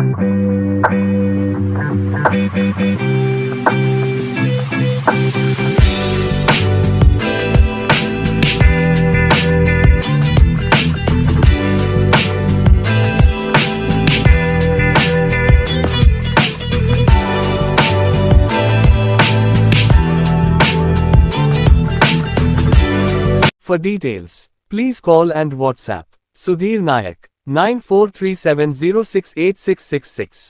For details, please call and WhatsApp Sudhir Nayak 9437068666.